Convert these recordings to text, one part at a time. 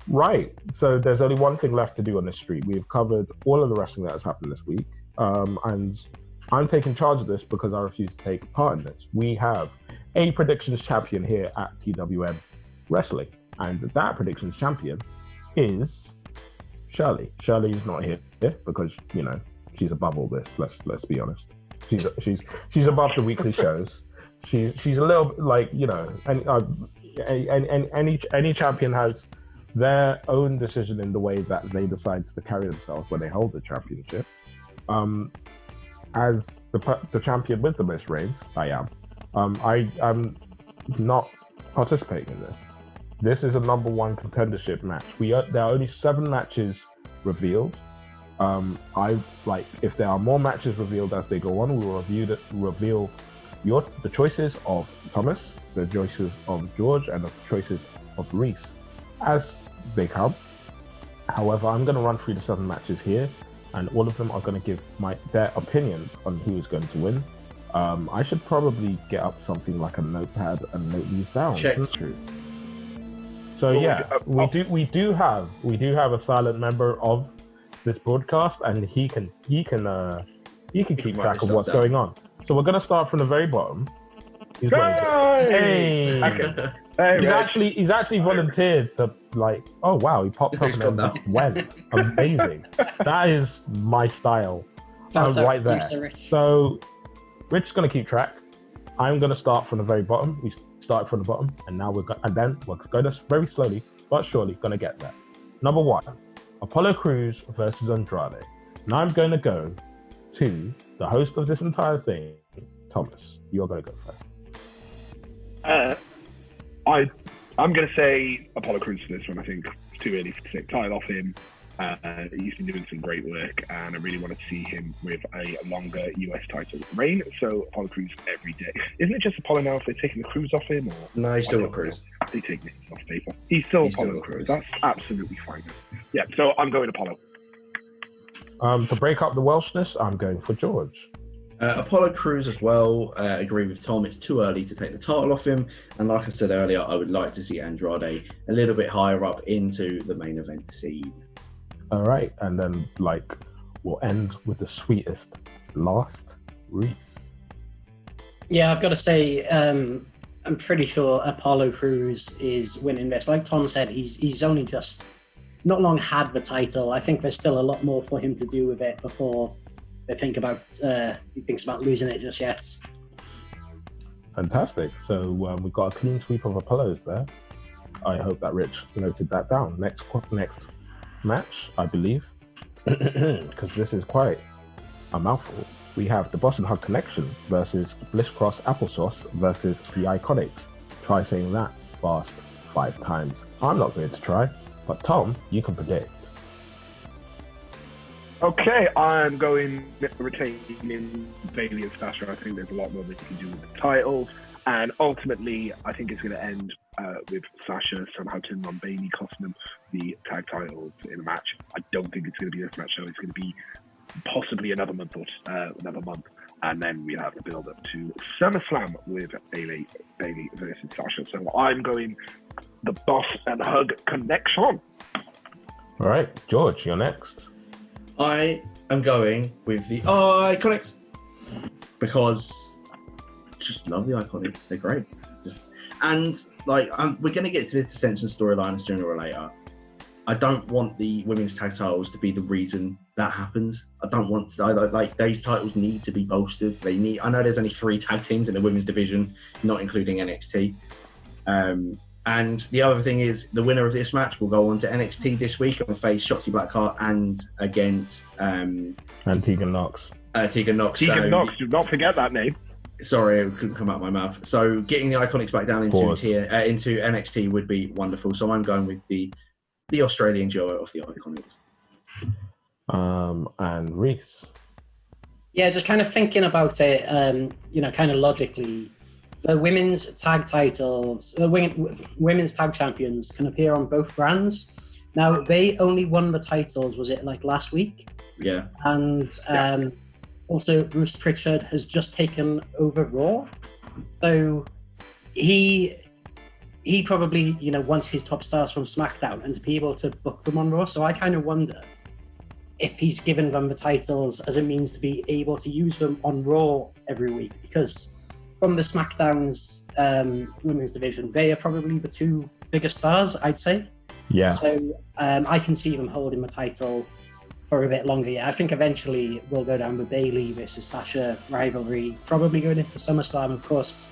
Right. So there's only one thing left to do on this street. We've covered all of the wrestling that has happened this week. And I'm taking charge of this because I refuse to take part in this. We have a predictions champion here at TWM Wrestling. And that predictions champion is Shirley. Shirley's not here because, you know, she's above all this. Let's be honest. She's above the weekly shows. She's a little bit like, you know, any champion has their own decision in the way that they decide to carry themselves when they hold the championship. As the champion with the most reigns, I am. I'm not participating in this. This is a number one contendership match. There are only 7 matches revealed. If there are more matches revealed as they go on, we will reveal the choices of Thomas, the choices of George, and the choices of Rhys as they come. However, I'm going to run through the 7 matches here, and all of them are going to give their opinions on who is going to win. I should probably get up something like a notepad and note these down. Check. That's true. So we do have a silent member of this broadcast, and he can keep track of what's going on. So we're going to start from the very bottom. He's actually volunteered to, like, oh wow, he popped up and then went. Amazing. That is my style. Right there. So Rich is going to keep track. I'm going to start from the very bottom. We started from the bottom, and now we're going to very slowly but surely going to get there. Number 1, Apollo Crews versus Andrade. Now I'm going to go to the host of this entire thing, Thomas. You're going to go first. I'm going to say Apollo Crews for this one. I think it's too early to take title off him. He's been doing some great work, and I really want to see him with a longer US title reign. So Apollo Crews every day. Isn't it just Apollo now if they're taking the Crews off him? Or no, he's still a Crews. They take this off paper. He's still Apollo Crews. That's absolutely fine. Yeah, so I'm going Apollo. To break up the Welshness, I'm going for George. Apollo Crews as well. Agree with Tom. It's too early to take the title off him. And like I said earlier, I would like to see Andrade a little bit higher up into the main event scene. All right. And then, we'll end with the sweetest last, Rhys. Yeah, I've got to say, I'm pretty sure Apollo Crews is winning this. Like Tom said, he's only just not long had the title. I think there's still a lot more for him to do with it before he thinks about losing it just yet. Fantastic. So we've got a clean sweep of Apollos there. I hope that Rich noted that down. Next match, I believe, because this is quite a mouthful. We have the Boston Hug Connection versus Bliss Cross Applesauce versus the Iconics. Try saying that fast 5 times. I'm not going to try, but Tom, you can predict. Okay, I'm going retaining Bailey and Sasha. I think there's a lot more they can do with the titles. And ultimately, I think it's going to end with Sasha somehow turning on Bailey, costing them the tag titles in a match. I don't think it's going to be this match, though. It's going to be possibly another month. And then we'll have the build-up to SummerSlam with Bailey versus Sasha. So I'm going the Boss and Hug Connection. All right, George, you're next. I am going with the Iconics because I just love the Iconics. They're great. And we're going to get to this Ascension storyline sooner or later. I don't want the women's tag titles to be the reason that happens. I don't want to, those titles need to be bolstered. I know there's only 3 tag teams in the women's division, not including NXT. And the other thing is, the winner of this match will go on to NXT this week and face Shotzi Blackheart and against Tegan Knox. Tegan Knox. Tegan Knox, do not forget that name. Sorry, it couldn't come out of my mouth. So getting the Iconics back down into NXT would be wonderful. So I'm going with the Australian duo of the Iconics. And Rhys. Yeah, just kind of thinking about it, kind of logically, the women's tag titles, women's tag champions can appear on both brands. Now, they only won the titles, was it last week? Yeah. And also, Bruce Pritchard has just taken over Raw. So he he probably, wants his top stars from SmackDown and to be able to book them on Raw. So I kind of wonder if he's given them the titles as a means to be able to use them on Raw every week, because from the SmackDown's women's division, they are probably the two biggest stars, I'd say. Yeah. So I can see them holding the title for a bit longer. Yeah, I think eventually we'll go down with Bayley versus Sasha rivalry, probably going into SummerSlam, of course,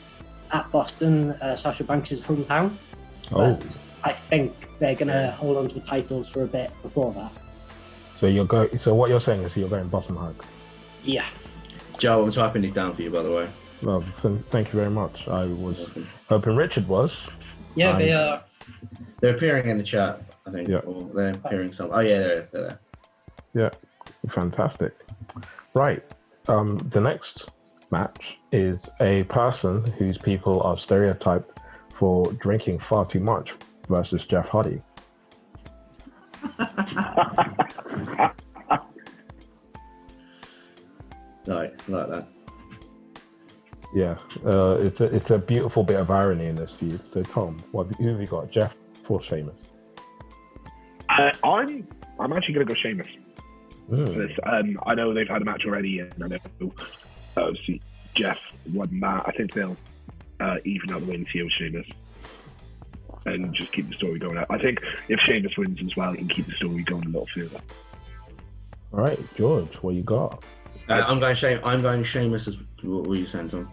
at Boston, Sasha Banks' hometown. Oh. But I think they're going to hold on to the titles for a bit before that. So what you're saying is you're going Boston Hug. Yeah. Joe, I'm typing these down for you, by the way. Well, thank you very much. I was hoping Richard was. Yeah, they are. They're appearing in the chat, I think. Yeah. Or they're appearing some. Oh yeah, they're there. Yeah, fantastic. Right. The next match is a person whose people are stereotyped for drinking far too much versus Jeff Hardy. Like that. Yeah, it's a beautiful bit of irony in this feud. So Tom, who have you got? Jeff or Sheamus? I'm actually gonna go Sheamus. I know they've had a match already, and I know obviously Jeff won that. I think they'll even out the wins here with Sheamus and just keep the story going. I think if Sheamus wins as well, he can keep the story going a little further. All right, George, what you got? I'm going Sheamus. As what were you saying, Tom?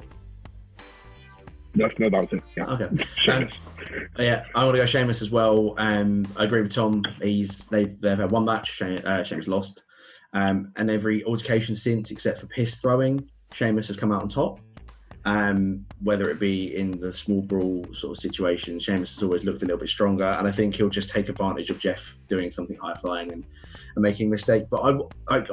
No, that was it. Yeah. Okay. Sheamus. Yeah, I want to go Sheamus as well. I agree with Tom. They've had one match. Sheamus lost, and every altercation since, except for piss throwing, Sheamus has come out on top. Whether it be in the small brawl sort of situation, Sheamus has always looked a little bit stronger, and I think he'll just take advantage of Jeff doing something high flying and making a mistake. But I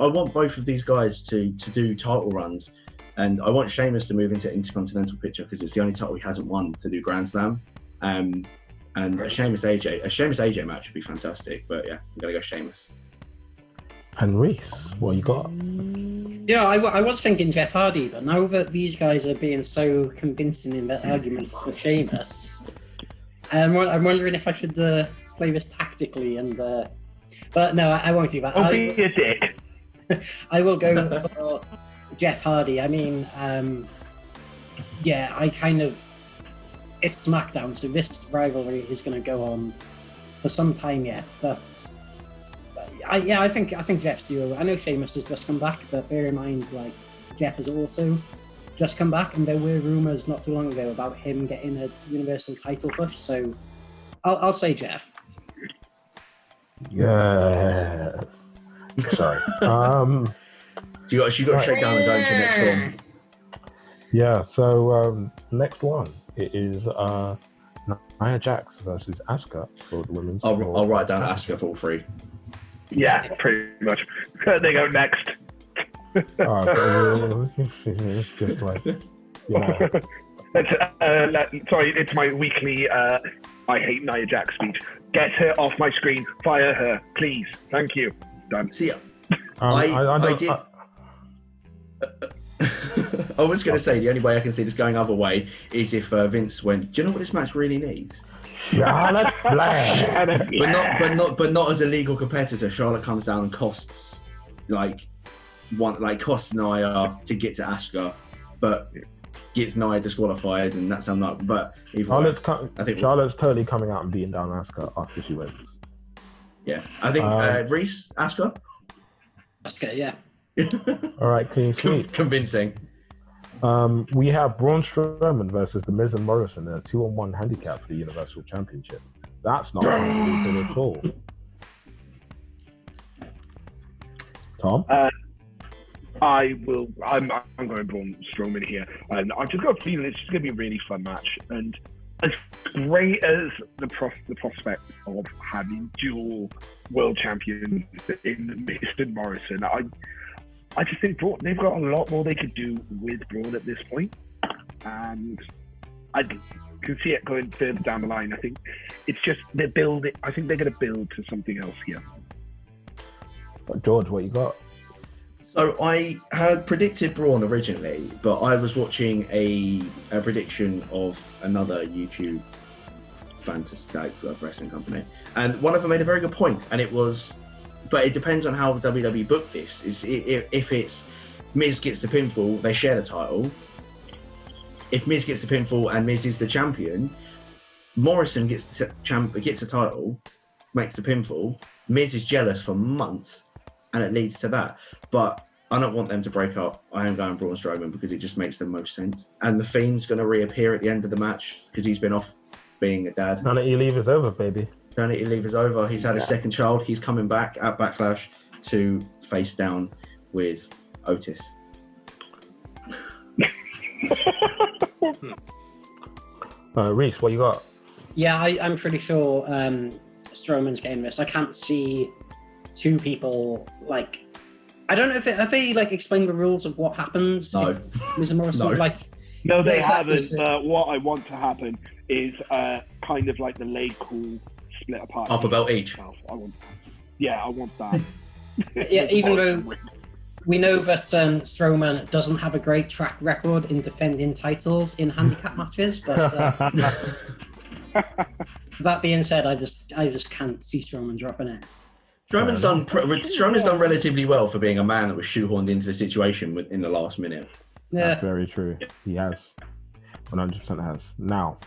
want both of these guys to do title runs. And I want Sheamus to move into Intercontinental picture because it's the only title he hasn't won to do Grand Slam. And a Sheamus AJ match would be fantastic. But yeah, I'm gonna go Sheamus. And Rhys, what you got? Yeah, I was thinking Jeff Hardy, but now that these guys are being so convincing in their arguments for Sheamus, I'm wondering if I should play this tactically. But no, I won't do that. Don't be a dick. I will go for Jeff Hardy. I mean, it's SmackDown, so this rivalry is going to go on for some time yet. But I think Jeff's due. I know Sheamus has just come back, but bear in mind, Jeff has also just come back, and there were rumors not too long ago about him getting a Universal title push. So I'll say Jeff. Yes. Sorry. You got to shake down and go into the next one. Yeah. So next one it is Nia Jax versus Asuka for the women's. I'll write down Asuka for all three. Yeah, pretty much. They go next. It's just like, sorry, it's my weekly I hate Nia Jax speech. Get her off my screen. Fire her, please. Thank you. Done. See, I was going to say the only way I can see this going other way is if Vince went, do you know what this match really needs? Charlotte Flair. But not as a legal competitor. Charlotte comes down and costs costs Nia to get to Asuka, but gets Nia disqualified, and that's how not. But Charlotte's totally coming out and beating down Asuka after she wins. Yeah, I think Rhys, Asuka. Asuka, yeah. All right, clean sweep. Convincing. We have Braun Strowman versus The Miz and Morrison in a 2-on-1 handicap for the Universal Championship. That's not convincing at all. Tom? I'm going Braun Strowman here, and I just got a feeling it's just going to be a really fun match. And as great as the prospect of having dual world champions in Miz and Morrison, I just think they've got a lot more they could do with Braun at this point, and I can see it going further down the line. I think it's just they're building. I think they're going to build to something else here. George, what you got? So I had predicted Braun originally, but I was watching a prediction of another YouTube fantastic wrestling company. And one of them made a very good point, and it was, but it depends on how WWE booked this. If it's Miz gets the pinfall, they share the title. If Miz gets the pinfall and Miz is the champion, Morrison gets the title, makes the pinfall. Miz is jealous for months, and it leads to that. But I don't want them to break up. I am going Braun Strowman because it just makes the most sense. And the Fiend's going to reappear at the end of the match because he's been off being a dad. Eternity Leave is over, baby. Eternity Leave is over. He's had a second child. He's coming back at Backlash to face down with Otis. Rhys, what you got? Yeah, I'm pretty sure Strowman's getting this. I can't see two people like. I don't know if have they like explained the rules of what happens. No. If Miz and Morrison, No. like. No, they exactly. haven't. What I want to happen is kind of like the leg call split apart. Up a belt each. I want that. Yeah, even though we know that Strowman doesn't have a great track record in defending titles in handicap matches, but that being said, I just can't see Strowman dropping it. Strowman's done relatively well for being a man that was shoehorned into the situation in the last minute. Yeah, That's very true. He has. 100% has. Now,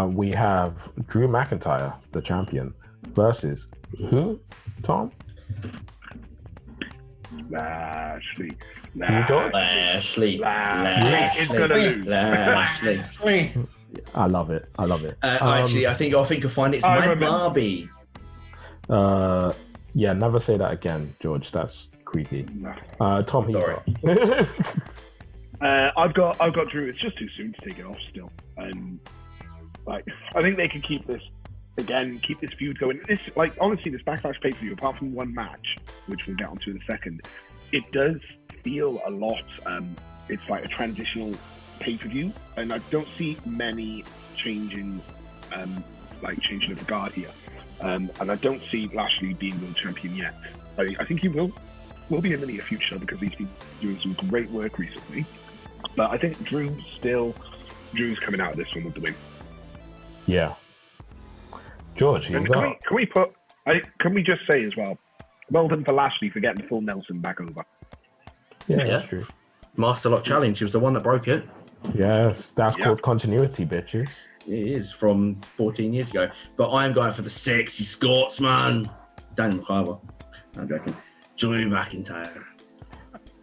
we have Drew McIntyre, the champion, versus who, Tom? Lashley. Lashley. Is gonna lose. Lashley. I love it. Actually, I think you'll find it's my Barbie. Yeah, never say that again, George. That's creepy. Tom, who you Sorry. got? I've got Drew. It's just too soon to take it off still. Like I think they can keep this feud going. This, like, honestly, this Backlash pay-per-view, apart from one match, which we'll get onto in a second, it does feel a lot. It's like a transitional pay-per-view, and I don't see many changing of the guard here. And I don't see Lashley being world champion yet. I think he will be in the near future because he's been doing some great work recently. But I think Drew's coming out of this one with the win. Yeah. George, you And got? can we just say as well, well done for Lashley for getting the full Nelson back over. Yeah, Yeah. that's true. Master Lock Challenge. He was the one that broke it. Yes, that's called continuity, bitches. It is from 14 years ago. But I'm going for the sexy Scotsman. Daniel McIver. I'm joking. Drew McIntyre.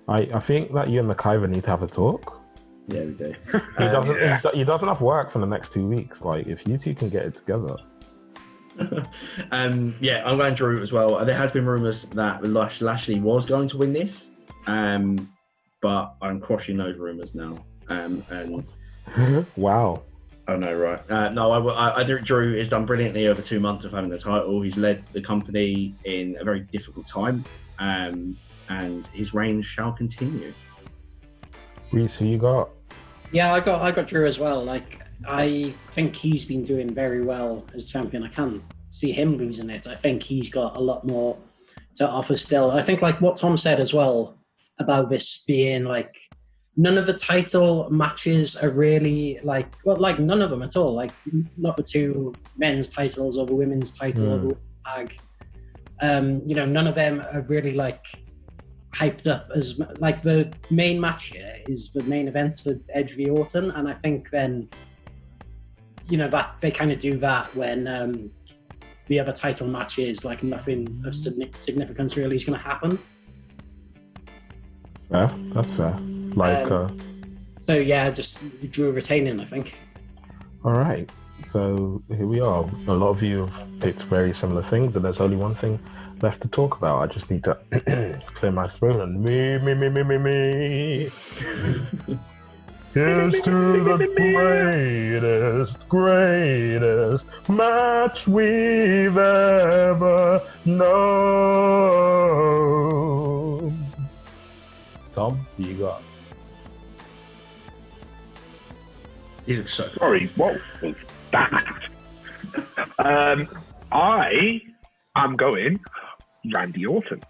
I think that you and McIver need to have a talk. Yeah, we do. He doesn't have work for the next 2 weeks. Like, if you two can get it together. Yeah, I'm going Drew as well. There has been rumours that Lashley was going to win this, but I'm quashing those rumours now. And Wow. I know, right? No, I think Drew has done brilliantly over 2 months of having the title. He's led the company in a very difficult time, and his reign shall continue. Rhys, who you got? Yeah, I got Drew as well. Like, I think he's been doing very well as champion. I can't see him losing it. I think he's got a lot more to offer still. I think, like what Tom said as well about this being like, none of the title matches are really like none of them at all. Like, not the two men's titles or the women's title or the women's tag. None of them are really like hyped up as like the main match here is the main event for Edge v Orton, and I think then that they kind of do that when the other title matches, like nothing of significance really is going to happen. Yeah, that's fair. So yeah, just Drew retaining, I think. All right. So here we are. A lot of you have picked very similar things, and there's only one thing left to talk about. I just need to clear my throat and me. Here's to the greatest match we've ever known. Tom, who you got? He looks so Sorry, what was that? I am going Randy Orton.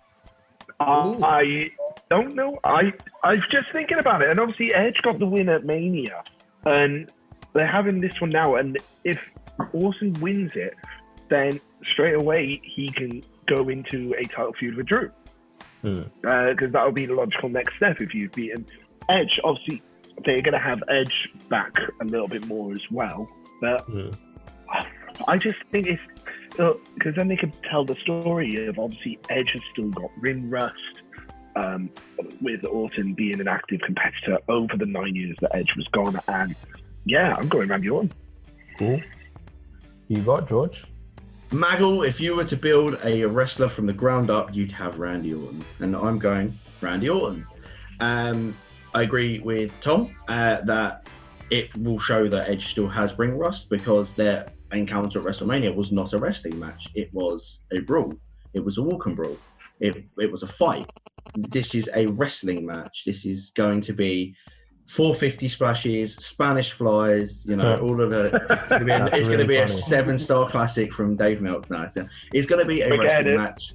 I don't know. I was just thinking about it, and obviously Edge got the win at Mania, and they're having this one now. And if Orton wins it, then straight away he can go into a title feud with Drew. Because that would be the logical next step if you've beaten Edge. Obviously, they're going to have Edge back a little bit more as well. But I just think it's... Because then they could tell the story of, obviously, Edge has still got ring rust, with Orton being an active competitor over the 9 years that Edge was gone. And yeah, I'm going Randy Orton. Cool. You got George? Maggle, if you were to build a wrestler from the ground up, you'd have Randy Orton. And I'm going Randy Orton. I agree with Tom that it will show that Edge still has ring rust, because their encounter at WrestleMania was not a wrestling match. It was a brawl. It was a walk and brawl. It was a fight. This is a wrestling match. This is going to be 450 splashes, Spanish flies, all of the... It's going to be a 7-star classic from Dave Meltz now. So it's going to be a wrestling match.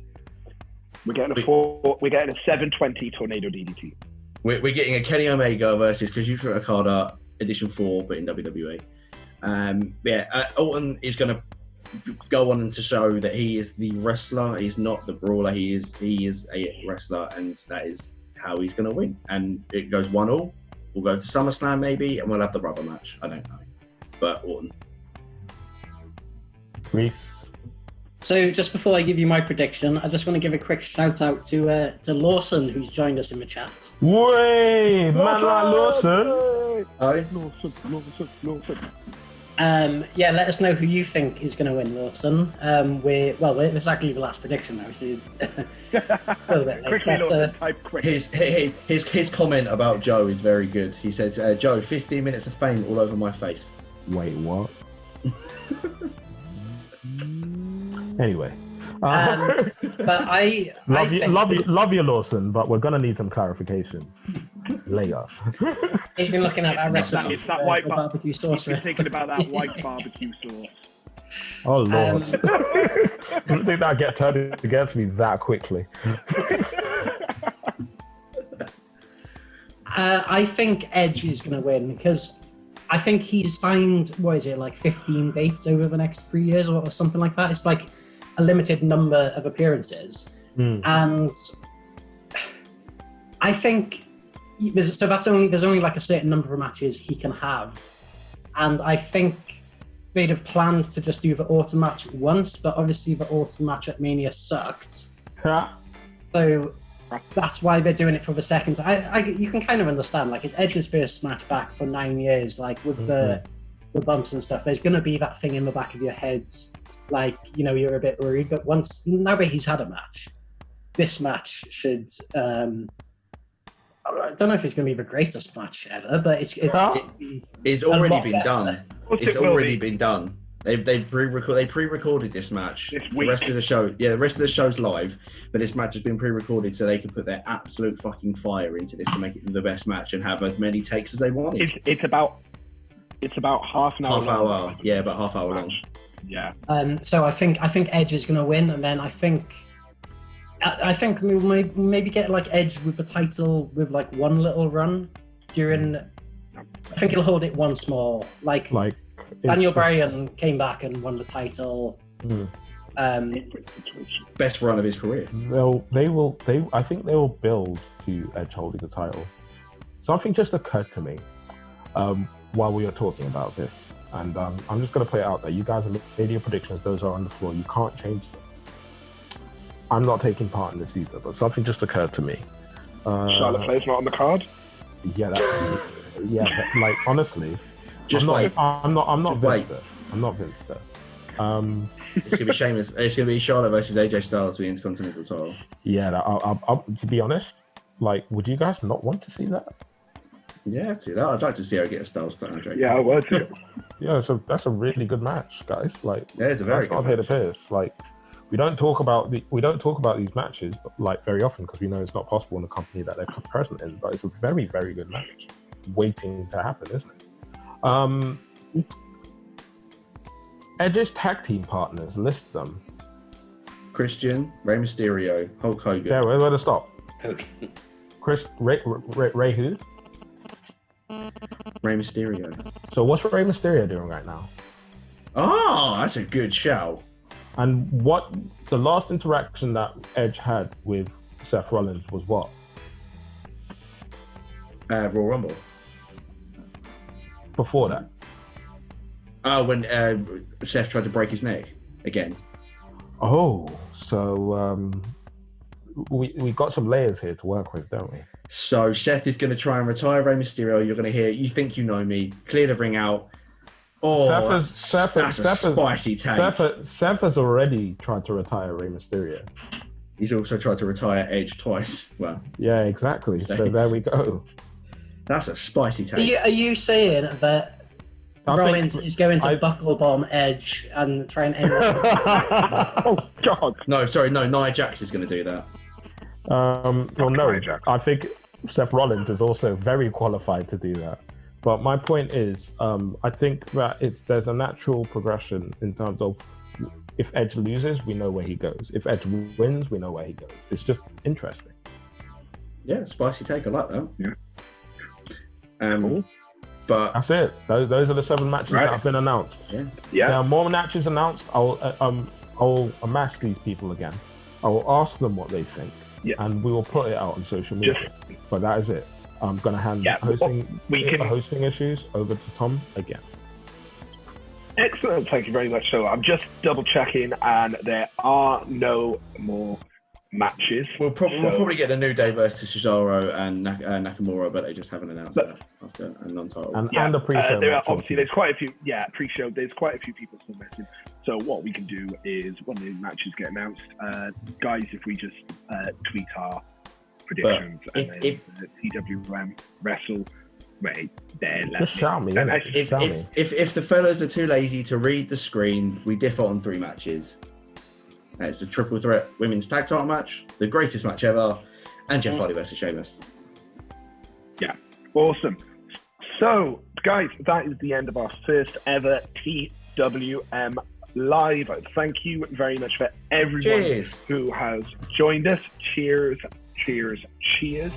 We're getting a 720 tornado DDT. We're getting a Kenny Omega versus, because you threw a card up, Edition 4, but in WWE. Orton is going to go on to show that he is the wrestler. He's not the brawler. He is a wrestler, and that is how he's going to win. And it goes 1-1. We'll go to SummerSlam maybe, and we'll have the rubber match. I don't know, but Orton. Rhys. So just before I give you my prediction, I just want to give a quick shout out to Lawson, who's joined us in the chat. Way, man like Lawson. Hi. Lawson. Let us know who you think is going to win, Lawson. It's exactly the last prediction now, so a little bit late. Quickly, type quick. His comment about Joe is very good. He says, Joe, 15 minutes of fame all over my face. Wait, what? Anyway. But I love you, Lawson, but we're going to need some clarification later. He's been looking at that recipe. It's that white barbecue sauce. He's thinking about that white barbecue sauce. Oh, Lord. I didn't think that'd get turned against me that quickly. I think Edge is going to win, because I think he's signed, 15 dates over the next 3 years or something like that. It's like a limited number of appearances. And I think there's only like a certain number of matches he can have. And I think they'd have planned to just do the Orton match once, but obviously the Orton match at Mania sucked. So that's why they're doing it for the second. You can kind of understand, like, it's Edge's first match back for 9 years, like with the bumps and stuff. There's going to be that thing in the back of your head, like, you're a bit worried. But now that he's had a match, this match should... I don't know if it's going to be the greatest match ever, but it's already been done. It's already been done. They pre-recorded this match. The rest of the show's live, but this match has been pre-recorded so they can put their absolute fucking fire into this to make it the best match and have as many takes as they want. It's about half an hour. About half hour long. Yeah. So I think Edge is going to win, and then I think we'll maybe get like Edge with the title with like one little run during. I think he'll hold it once more, like Daniel Bryan came back and won the title. Best run of his career. I think they will build to Edge holding the title. Something just occurred to me while we were talking about this, and I'm just going to play it out there. You guys are making your predictions; those are on the floor. You can't change them. I'm not taking part in this either, but something just occurred to me. Charlotte Flair's not on the card. Yeah, like honestly, just I'm not Vince there. I'm not Vince there. It's gonna be Sheamus. It's gonna be Charlotte versus AJ Styles for the Intercontinental title. Yeah, to be honest, like, would you guys not want to see that? Yeah, I'd see that. I'd like to see her get a Styles partner. Yeah, I would. Yeah, so that's a really good match, guys. Like, yeah, it's a very good match. Pierce. Like, we don't talk about these matches like very often because we know it's not possible in the company that they're present in. But it's a very, very good match waiting to happen, isn't it? Edge's tag team partners, list them. Christian, Rey Mysterio, Hulk Hogan. Yeah, we're going to stop. Okay. Ray who? Rey Mysterio. So what's Rey Mysterio doing right now? Oh, that's a good shout. And what the last interaction that Edge had with Seth Rollins was what? Royal Rumble. Before that. Oh, when Seth tried to break his neck again. Oh, so we got some layers here to work with, don't we? So Seth is going to try and retire Rey Mysterio. You're going to hear, you think you know me, clear the ring out. Oh, that's a spicy take. Seth has already tried to retire Rey Mysterio. He's also tried to retire Edge twice. Well, yeah, exactly. So there we go. That's a spicy take. Are you saying that Rollins is going to buckle bomb Edge and try and end Oh, God. No, sorry, no, Nia Jax is going to do that. Well, no, I think Seth Rollins is also very qualified to do that. But my point is, I think that there's a natural progression in terms of if Edge loses, we know where he goes. If Edge wins, we know where he goes. It's just interesting. Yeah, spicy take. I like that. Yeah. Cool. But that's it. Those are the 7 matches that have been announced. Yeah. There are more matches announced. I'll amass these people again. I will ask them what they think, and we will put it out on social media. But that is it. I'm going to hand hosting issues over to Tom again. Excellent, thank you very much. So I'm just double checking, and there are no more matches. We'll probably get a New Day versus Cesaro and Nakamura, but they just haven't announced that after a non-title. And the pre-show. There's quite a few. Yeah, pre-show. There's quite a few people still missing. So what we can do is when the matches get announced, guys, if we just tweet our predictions and then TWM wrestle. Wait, just shout me. If the fellas are too lazy to read the screen, we differ on 3 matches. It's a triple threat women's tag title match, the greatest match ever, and Jeff Hardy versus Sheamus. Yeah, awesome. So, guys, that is the end of our first ever TWM Live. Thank you very much for everyone who has joined us. Cheers, cheers, cheers.